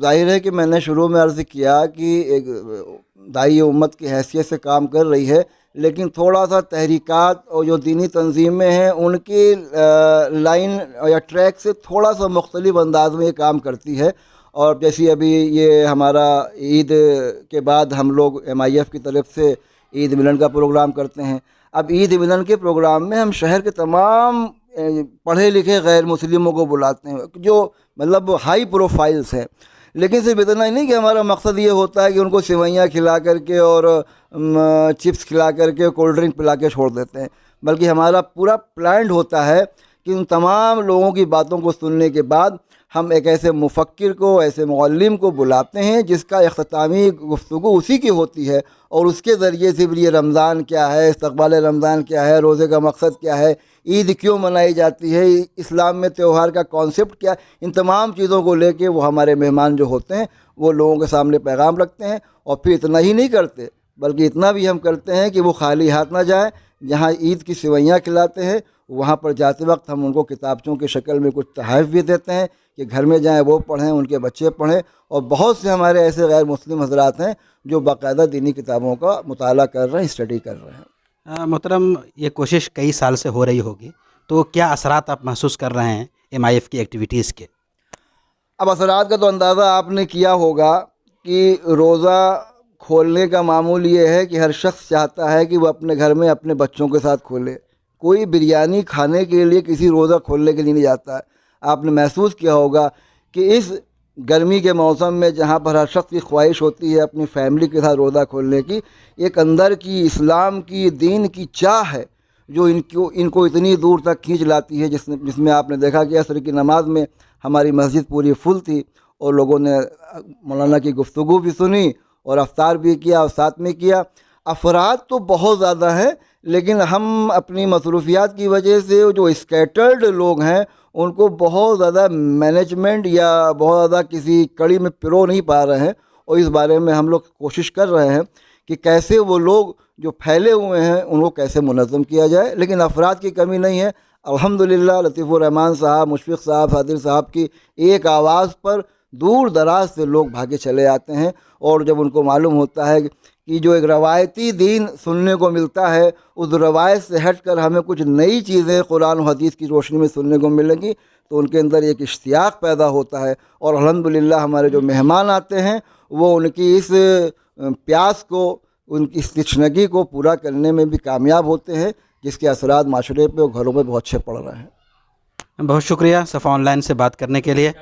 ظاہر ہے کہ میں نے شروع میں عرض کیا کہ ایک داعی امت کی حیثیت سے کام کر رہی ہے، لیکن تھوڑا سا تحریکات اور جو دینی تنظیمیں ہیں ان کی لائن یا ٹریک سے تھوڑا سا مختلف انداز میں یہ کام کرتی ہے. اور جیسی ابھی یہ ہمارا عید کے بعد ہم لوگ MIF کی طرف سے عید ملن کا پروگرام کرتے ہیں. اب عید ملن کے پروگرام میں ہم شہر کے تمام پڑھے لکھے غیر مسلموں کو بلاتے ہیں جو مطلب ہائی پروفائلز ہیں. لیکن صرف اتنا ہی نہیں کہ ہمارا مقصد یہ ہوتا ہے کہ ان کو سوئیاں کھلا کر کے اور چپس کھلا کر کے کولڈ ڈرنک پلا کے چھوڑ دیتے ہیں، بلکہ ہمارا پورا پلانڈ ہوتا ہے کہ ان تمام لوگوں کی باتوں کو سننے کے بعد ہم ایک ایسے مفکر کو، ایسے معلم کو بلاتے ہیں جس کا اختتامی گفتگو اسی کی ہوتی ہے، اور اس کے ذریعے سے بھی یہ رمضان کیا ہے، استقبال رمضان کیا ہے، روزے کا مقصد کیا ہے، عید کیوں منائی جاتی ہے، اسلام میں تہوار کا کانسیپٹ کیا ہے، ان تمام چیزوں کو لے کے وہ ہمارے مہمان جو ہوتے ہیں وہ لوگوں کے سامنے پیغام رکھتے ہیں. اور پھر اتنا ہی نہیں کرتے بلکہ اتنا بھی ہم کرتے ہیں کہ وہ خالی ہاتھ نہ جائیں. جہاں عید کی سوئیاں کھلاتے ہیں وہاں پر جاتے وقت ہم ان کو کتابچوں کی شکل میں کچھ تحائف بھی دیتے ہیں کہ گھر میں جائیں وہ پڑھیں، ان کے بچے پڑھیں. اور بہت سے ہمارے ایسے غیر مسلم حضرات ہیں جو باقاعدہ دینی کتابوں کا مطالعہ کر رہے ہیں، اسٹڈی کر رہے ہیں. محترم، یہ کوشش کئی سال سے ہو رہی ہوگی، تو کیا اثرات آپ محسوس کر رہے ہیں MIF کی ایکٹیویٹیز کے؟ اب اثرات کا تو اندازہ آپ نے کیا ہوگا کہ روزہ کھولنے کا معمول یہ ہے کہ ہر شخص چاہتا ہے کہ وہ اپنے گھر میں اپنے بچوں کے ساتھ کھولے. کوئی بریانی کھانے کے لیے کسی روزہ کھولنے کے لیے نہیں جاتا ہے. آپ نے محسوس کیا ہوگا کہ اس گرمی کے موسم میں جہاں پر ہر شخص کی خواہش ہوتی ہے اپنی فیملی کے ساتھ روزہ کھولنے کی، ایک اندر کی اسلام کی، دین کی چاہ ہے جو ان کو اتنی دور تک کھینچ لاتی ہے، جس میں آپ نے دیکھا کہ عصر کی نماز میں ہماری مسجد پوری فل تھی اور لوگوں نے مولانا کی گفتگو بھی سنی اور افطار بھی کیا اور ساتھ میں کیا. افراد تو بہت زیادہ ہیں، لیکن ہم اپنی مصروفیات کی وجہ سے جو اسکیٹرڈ لوگ ہیں ان کو بہت زیادہ مینجمنٹ یا بہت زیادہ کسی کڑی میں پرو نہیں پا رہے ہیں. اور اس بارے میں ہم لوگ کوشش کر رہے ہیں کہ کیسے وہ لوگ جو پھیلے ہوئے ہیں ان کو کیسے منظم کیا جائے. لیکن افراد کی کمی نہیں ہے. الحمدللہ لطیف الرحمان صاحب، مشفق صاحب، فاضل صاحب کی ایک آواز پر دور دراز سے لوگ بھاگے چلے آتے ہیں. اور جب ان کو معلوم ہوتا ہے کہ جو ایک روایتی دین سننے کو ملتا ہے اس روایت سے ہٹ کر ہمیں کچھ نئی چیزیں قرآن و حدیث کی روشنی میں سننے کو ملیں گی، تو ان کے اندر ایک اشتیاق پیدا ہوتا ہے. اور الحمدللہ ہمارے جو مہمان آتے ہیں وہ ان کی اس پیاس کو، ان کی اس تشنگی کو پورا کرنے میں بھی کامیاب ہوتے ہیں، جس کے اثرات معاشرے پہ اور گھروں پہ بہت اچھے پڑ رہے ہیں. بہت شکریہ صفا آن لائن سے بات کرنے کے لیے.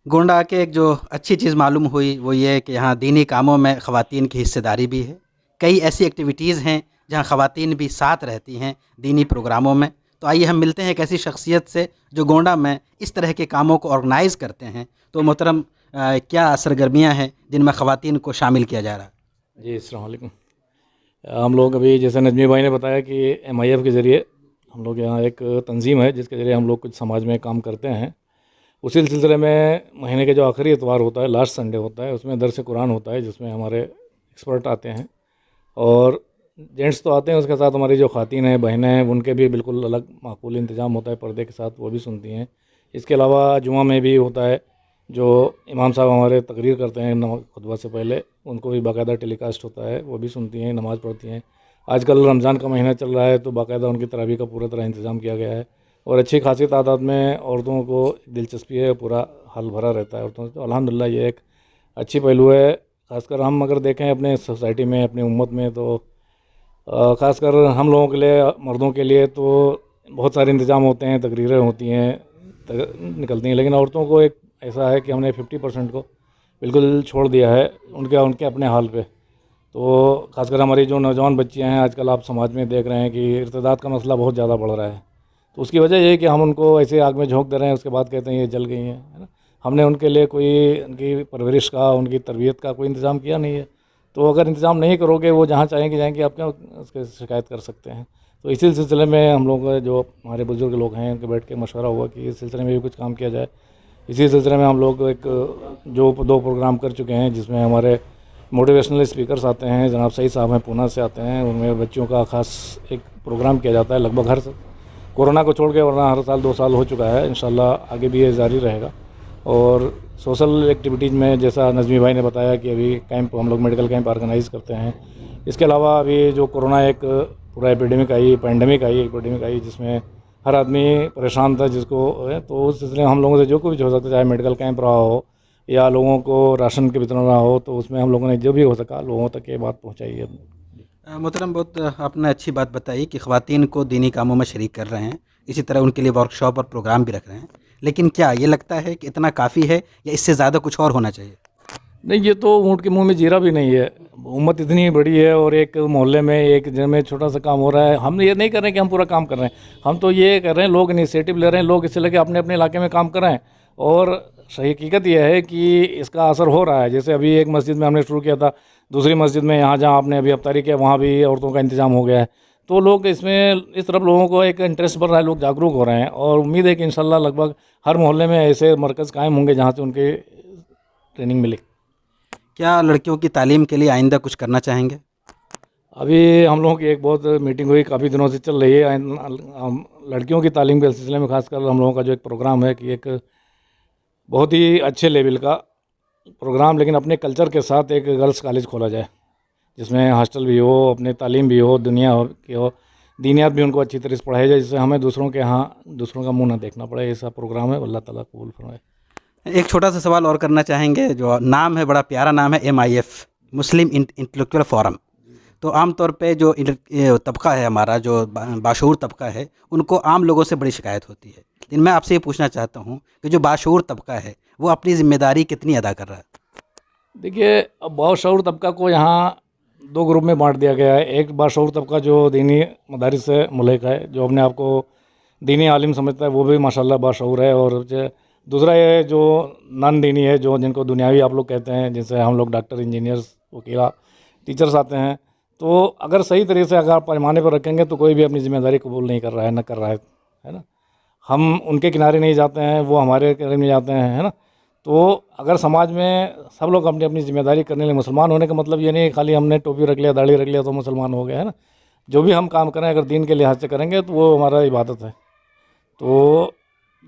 گونڈہ کے ایک جو اچھی چیز معلوم ہوئی وہ یہ ہے کہ یہاں دینی کاموں میں خواتین کی حصہ داری بھی ہے. کئی ایسی ایکٹیویٹیز ہیں جہاں خواتین بھی ساتھ رہتی ہیں دینی پروگراموں میں. تو آئیے ہم ملتے ہیں ایک ایسی شخصیت سے جو گونڈہ میں اس طرح کے کاموں کو آرگنائز کرتے ہیں. تو محترم، کیا سرگرمیاں ہیں جن میں خواتین کو شامل کیا جا رہا ہے؟ جی السلام علیکم. ہم لوگ ابھی جیسے نجمی بھائی نے بتایا کہ MIF کے ذریعے ہم لوگ یہاں ایک تنظیم ہے جس کے ذریعے ہم لوگ کچھ سماج میں کام کرتے ہیں. اسی سلسلے میں مہینے کے جو آخری اتوار ہوتا ہے، لاسٹ سنڈے ہوتا ہے، اس میں درس قرآن ہوتا ہے جس میں ہمارے ایکسپرٹ آتے ہیں. اور جینٹس تو آتے ہیں، اس کے ساتھ ہماری جو خواتین ہیں، بہنیں ہیں، ان کے بھی بالکل الگ معقول انتظام ہوتا ہے پردے کے ساتھ، وہ بھی سنتی ہیں. اس کے علاوہ جمعہ میں بھی ہوتا ہے، جو امام صاحب ہمارے تقریر کرتے ہیں خطبہ سے پہلے، ان کو بھی باقاعدہ ٹیلی کاسٹ ہوتا ہے، وہ بھی سنتی ہیں، نماز پڑھتی ہیں. آج کل رمضان کا مہینہ چل رہا ہے تو باقاعدہ ان کی تراویح کا پورا طرح انتظام کیا گیا ہے. اور اچھی خاصی تعداد میں عورتوں کو دلچسپی ہے، پورا حال بھرا رہتا ہے عورتوں سے. تو الحمدللہ یہ ایک اچھی پہلو ہے. خاص کر ہم اگر دیکھیں اپنے سوسائٹی میں، اپنی امت میں، تو خاص کر ہم لوگوں کے لیے، مردوں کے لیے تو بہت سارے انتظام ہوتے ہیں، تقریریں ہوتی ہیں، نکلتی ہیں. لیکن عورتوں کو ایک ایسا ہے کہ ہم نے 50% کو بالکل چھوڑ دیا ہے ان کے اپنے حال پہ. تو خاص کر ہماری جو نوجوان بچیاں ہیں، آج کل آپ سماج میں دیکھ رہے ہیں کہ ارتداد کا مسئلہ بہت زیادہ بڑھ رہا ہے. تو اس کی وجہ یہ ہے کہ ہم ان کو ایسے آگ میں جھونک دے رہے ہیں، اس کے بعد کہتے ہیں یہ جل گئی ہیں، ہے نا. ہم نے ان کے لیے کوئی ان کی پرورش کا، ان کی تربیت کا کوئی انتظام کیا نہیں ہے. تو اگر انتظام نہیں کرو گے، وہ جہاں چاہیں گے جائیں گے، آپ کیا اس کے شکایت کر سکتے ہیں. تو اسی سلسلے میں ہم لوگ جو ہمارے بزرگ لوگ ہیں ان کے بیٹھ کے مشورہ ہوا کہ اس سلسلے میں بھی کچھ کام کیا جائے. اسی سلسلے میں ہم لوگ ایک 2 پروگرام کر چکے ہیں جس میں ہمارے موٹیویشنل اسپیکرز آتے ہیں. جناب سعید صاحب ہیں پونا سے آتے ہیں. ان میں بچوں کا خاص ایک پروگرام کیا جاتا ہے لگ بھگ ہر کورونا کو چھوڑ کے، ورنہ ہر سال 2 سال ہو چکا ہے. انشاءاللہ آگے بھی یہ جاری رہے گا. اور سوشل ایکٹیویٹیز میں جیسا نظمی بھائی نے بتایا کہ ابھی کیمپ ہم لوگ میڈیکل کیمپ آرگنائز کرتے ہیں. اس کے علاوہ ابھی جو کورونا ایک پورا ایپیڈیمک آئی جس میں ہر آدمی پریشان تھا جس کو, تو اس سلسلے میں ہم لوگوں سے جو کچھ ہو سکتا ہے, چاہے میڈیکل کیمپ رہا ہو یا لوگوں کو راشن کے وترن رہا ہو, تو اس میں ہم لوگوں نے جو بھی ہو سکا لوگوں تک یہ بات پہنچائی ہے. محترم, بہت آپ نے اچھی بات بتائی کہ خواتین کو دینی کاموں میں شریک کر رہے ہیں, اسی طرح ان کے لیے ورک شاپ اور پروگرام بھی رکھ رہے ہیں, لیکن کیا یہ لگتا ہے کہ اتنا کافی ہے یا اس سے زیادہ کچھ اور ہونا چاہیے؟ نہیں, یہ تو اونٹ کے منہ میں جیرا بھی نہیں ہے. امت اتنی بڑی ہے اور ایک محلے میں ایک جگہ میں چھوٹا سا کام ہو رہا ہے. ہم یہ نہیں کر رہے ہیں کہ ہم پورا کام کر رہے ہیں, ہم تو یہ کر رہے ہیں لوگ انیشیٹو لے رہے ہیں, لوگ اس سے لے کے اپنے اپنے علاقے میں کام کر رہے ہیں. اور صحیح حقیقت یہ ہے کہ اس کا اثر ہو رہا ہے. جیسے ابھی ایک مسجد میں ہم نے شروع کیا تھا, دوسری مسجد میں یہاں جہاں آپ نے ابھی افطاری کیا وہاں بھی عورتوں کا انتظام ہو گیا ہے. تو لوگ اس میں اس طرف لوگوں کو ایک انٹرسٹ بڑھ رہا ہے, لوگ جاگروک ہو رہے ہیں, اور امید ہے کہ انشاءاللہ لگ بھگ ہر محلے میں ایسے مرکز قائم ہوں گے جہاں سے ان کے ٹریننگ ملے. کیا لڑکیوں کی تعلیم کے لیے آئندہ کچھ کرنا چاہیں گے؟ ابھی ہم لوگوں کی ایک بہت میٹنگ ہوئی, کافی دنوں سے چل رہی ہے. لڑکیوں کی تعلیم کے سلسلے میں خاص کر ہم لوگوں کا جو ایک پروگرام ہے کہ ایک بہت ہی اچھے لیول کا پروگرام, لیکن اپنے کلچر کے ساتھ ایک گرلس کالج کھولا جائے جس میں ہاسٹل بھی ہو, اپنے تعلیم بھی ہو, دنیا کی ہو, دینیات بھی ان کو اچھی طرح سے پڑھائی جائے, جس سے ہمیں دوسروں کے ہاں دوسروں کا منہ نہ دیکھنا پڑے. ایسا پروگرام ہے, اللہ تعالیٰ قبول فرمائے. ایک چھوٹا سا سوال اور کرنا چاہیں گے, جو نام ہے بڑا پیارا نام ہے MIF, مسلم انٹلیکچوئل فورم. تو عام طور پہ جو طبقہ ہے ہمارا, جو باشعور طبقہ ہے, ان کو عام لوگوں سے بڑی شکایت ہوتی ہے. لیکن میں آپ سے یہ پوچھنا چاہتا ہوں کہ جو باشعور طبقہ ہے وہ اپنی ذمہ داری کتنی ادا کر رہا ہے؟ دیکھیے, اب باشعور طبقہ کو یہاں دو گروپ میں بانٹ دیا گیا ہے. ایک باشعور طبقہ جو دینی مدارس سے ملحق ہے, جو اپنے آپ کو دینی عالم سمجھتا ہے, وہ بھی ماشاءاللہ باشعور ہے. اور دوسرا یہ جو نان دینی ہے, جو جن کو دنیاوی آپ لوگ کہتے ہیں, جیسے ہم لوگ ڈاکٹر, انجینئرز, وکیلا, ٹیچرز آتے ہیں. تو اگر صحیح طریقے سے اگر آپ پیمانے پر رکھیں گے تو کوئی بھی اپنی ذمہ داری قبول نہیں کر رہا ہے, نہ کر رہا ہے نا. ہم ان کے کنارے نہیں جاتے ہیں, وہ ہمارے کنارے نہیں جاتے ہیں, ہے نا. تو اگر سماج میں سب لوگ اپنی اپنی ذمہ داری کرنے لیں, مسلمان ہونے کا مطلب یہ نہیں خالی ہم نے ٹوپی رکھ لیا, داڑھی رکھ لیا تو مسلمان ہو گئے, ہے نا. جو بھی ہم کام کریں اگر دین کے لحاظ سے کریں گے تو وہ ہمارا عبادت ہے. تو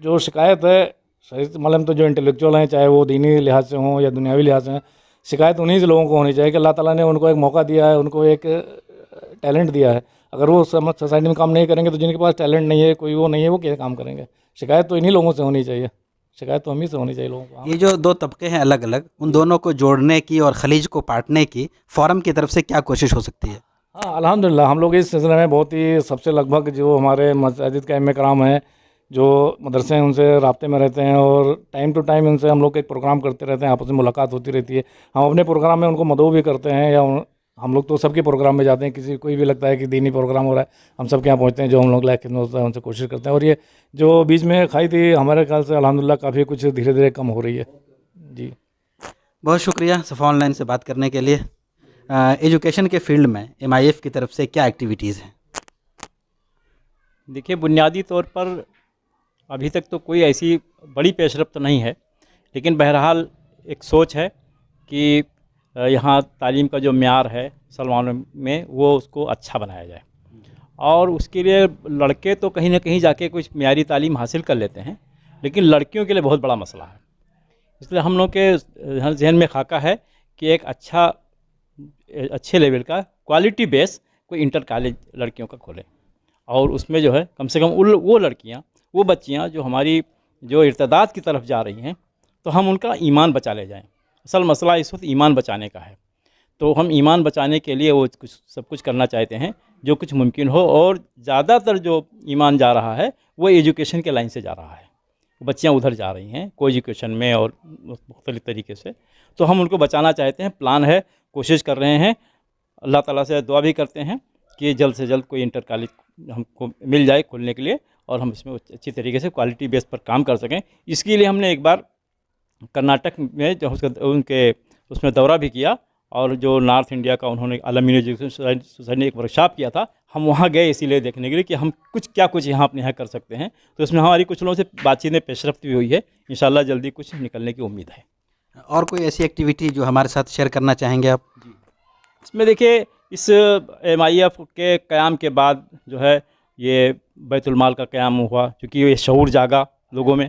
جو شکایت ہے صحیح معلوم تو جو انٹلیکچوئل ہیں, چاہے وہ دینی لحاظ سے ہوں یا دنیاوی لحاظ سے ہیں, شکایت انہیں سے لوگوں کو ہونی چاہیے کہ اللہ تعالیٰ نے ان کو ایک موقع دیا ہے, ان کو ایک ٹیلنٹ دیا ہے. اگر وہ سوسائٹی میں کام نہیں کریں گے تو جن کے پاس ٹیلنٹ نہیں ہے, کوئی وہ نہیں ہے, وہ کیسے کام کریں گے؟ شکایت تو انہی لوگوں سے ہونی چاہیے, شکایت تو ہم ہی سے ہونی چاہیے لوگوں کو. یہ جو دو طبقے ہیں الگ الگ, ان دونوں کو جوڑنے کی اور خلیج کو پاٹنے کی فورم کی طرف سے کیا کوشش ہو سکتی ہے؟ ہاں, الحمدللہ ہم لوگ اس سلسلے میں بہت ہی سب سے لگ بھگ جو ہمارے مساجد کے ائمہ کرام ہیں, جو مدرسے ہیں, ان سے رابطے میں رہتے ہیں, اور ٹائم ٹو ٹائم ان سے ہم لوگ ایک پروگرام کرتے رہتے ہیں, آپس میں ملاقات ہوتی رہتی ہے. ہم اپنے پروگرام میں ان کو مدعو بھی کرتے ہیں, یا ہم لوگ تو سب کے پروگرام میں جاتے ہیں, کسی کوئی بھی لگتا ہے کہ دینی پروگرام ہو رہا ہے ہم سب کے یہاں پہنچتے ہیں, جو ہم لوگ لائق خدمت ہوتا ہے ان سے کوشش کرتے ہیں. اور یہ جو بیچ میں کھائی تھی ہمارے خیال سے الحمدللہ کافی کچھ دھیرے دھیرے کم ہو رہی ہے. جی, بہت شکریہ صفا آن لائن سے بات کرنے کے لیے. ایجوکیشن کے فیلڈ میں MIF کی طرف سے کیا ایکٹیویٹیز ہیں؟ دیکھیے, بنیادی طور پر ابھی تک تو کوئی ایسی بڑی پیش رفت نہیں ہے, لیکن بہرحال ایک سوچ ہے کہ یہاں تعلیم کا جو معیار ہے مسلمانوں میں وہ اس کو اچھا بنایا جائے, اور اس کے لیے لڑکے تو کہیں نہ کہیں جا کے کچھ معیاری تعلیم حاصل کر لیتے ہیں, لیکن لڑکیوں کے لیے بہت بڑا مسئلہ ہے. اس لیے ہم لوگ کے ذہن میں خاکہ ہے کہ ایک اچھے لیول کا کوالٹی بیس کوئی انٹر کالج لڑکیوں کا کھولے, اور اس میں جو ہے کم سے کم وہ لڑکیاں, وہ بچیاں جو ہماری جو ارتداد کی طرف جا رہی ہیں, تو ہم ان کا ایمان بچا لے جائیں. اصل مسئلہ اس وقت ایمان بچانے کا ہے, تو ہم ایمان بچانے کے لیے وہ سب کچھ کرنا چاہتے ہیں جو کچھ ممکن ہو. اور زیادہ تر جو ایمان جا رہا ہے وہ ایجوکیشن کے لائن سے جا رہا ہے, بچیاں ادھر جا رہی ہیں کو ایجوکیشن میں اور مختلف طریقے سے, تو ہم ان کو بچانا چاہتے ہیں. پلان ہے, کوشش کر رہے ہیں, اللہ تعالیٰ سے دعا بھی کرتے ہیں کہ جلد سے جلد کوئی انٹر کالج ہم کو مل جائے کھولنے کے لیے, اور ہم اس میں اچھی طریقے سے کوالٹی بیس پر کام کر سکیں. اس کے لیے ہم نے ایک بار کرناٹک میں جو ان کے اس میں دورہ بھی کیا, اور جو نارتھ انڈیا کا انہوں نے عالمی ایجوکیشن سوسائٹی نے ایک ورکشاپ کیا تھا, ہم وہاں گئے اسی لیے دیکھنے کے لیے کہ ہم کچھ یہاں اپنے یہاں کر سکتے ہیں. تو اس میں ہماری کچھ لوگوں سے بات چیت میں پیش رفت بھی ہوئی ہے, انشاءاللہ جلدی کچھ نکلنے کی امید ہے. اور کوئی ایسی ایکٹیویٹی جو ہمارے ساتھ شیئر کرنا چاہیں گے آپ؟ اس میں دیکھیے, اس MIF کے قیام کے بعد جو ہے یہ بیت المال کا قیام ہوا, چونکہ یہ شعور جاگا لوگوں میں